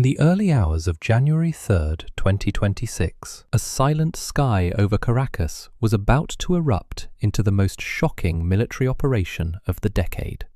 the early hours of January 3rd, 2026, a silent sky over Caracas was about to erupt into the most shocking military operation of the decade.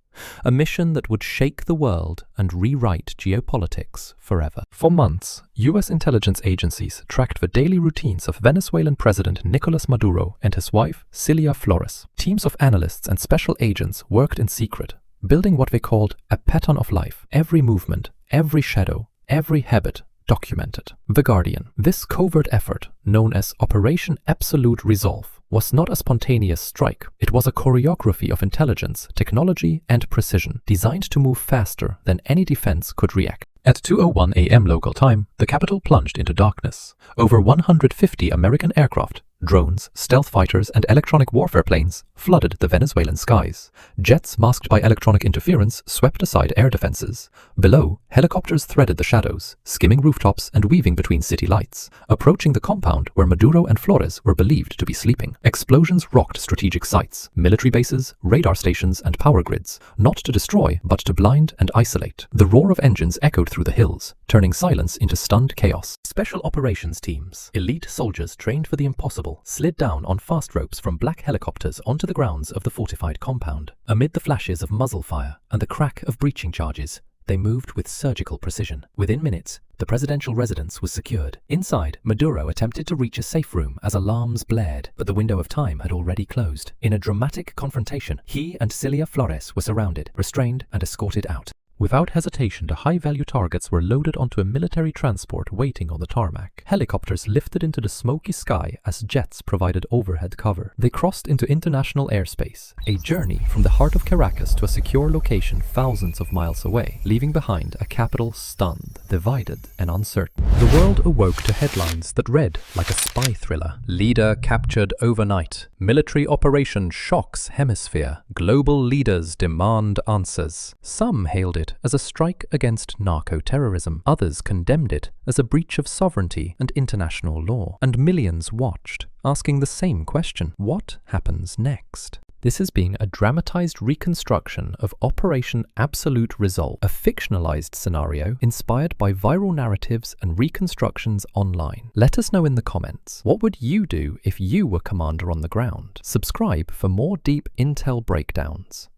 A mission that would shake the world and rewrite geopolitics forever. For months, U.S. intelligence agencies tracked the daily routines of Venezuelan President Nicolas Maduro and his wife, Cilia Flores. Teams of analysts and special agents worked in secret, building what they called a pattern of life. Every movement, every shadow, every habit documented. The Guardian. This covert effort, known as Operation Absolute Resolve, was not a spontaneous strike. It was a choreography of intelligence, technology, and precision, designed to move faster than any defense could react. At 2:01 a.m. local time, the capital plunged into darkness. Over 150 American aircraft, drones, stealth fighters, and electronic warfare planes flooded the Venezuelan skies. Jets masked by electronic interference swept aside air defenses. Below, helicopters threaded the shadows, skimming rooftops and weaving between city lights, approaching the compound where Maduro and Flores were believed to be sleeping. Explosions rocked strategic sites, military bases, radar stations, and power grids, not to destroy, but to blind and isolate. The roar of engines echoed through the hills, turning silence into stunned chaos. Special operations teams, elite soldiers trained for the impossible, slid down on fast ropes from black helicopters onto the grounds of the fortified compound. Amid the flashes of muzzle fire and the crack of breaching charges, they moved with surgical precision. Within minutes, the presidential residence was secured. Inside, Maduro attempted to reach a safe room as alarms blared, but the window of time had already closed. In a dramatic confrontation, he and Cilia Flores were surrounded, restrained, and escorted out. Without hesitation, the high-value targets were loaded onto a military transport waiting on the tarmac. Helicopters lifted into the smoky sky as jets provided overhead cover. They crossed into international airspace, a journey from the heart of Caracas to a secure location thousands of miles away, leaving behind a capital stunned, divided, and uncertain. The world awoke to headlines that read like a spy thriller. Leader captured overnight. Military operation shocks hemisphere. Global leaders demand answers. Some hailed it as a strike against narco-terrorism. Others condemned it as a breach of sovereignty and international law. And millions watched, asking the same question: what happens next? This is being a dramatized reconstruction of Operation Absolute Resolve, a fictionalized scenario inspired by viral narratives and reconstructions online. Let us know in the comments, what would you do if you were commander on the ground? Subscribe for more deep intel breakdowns.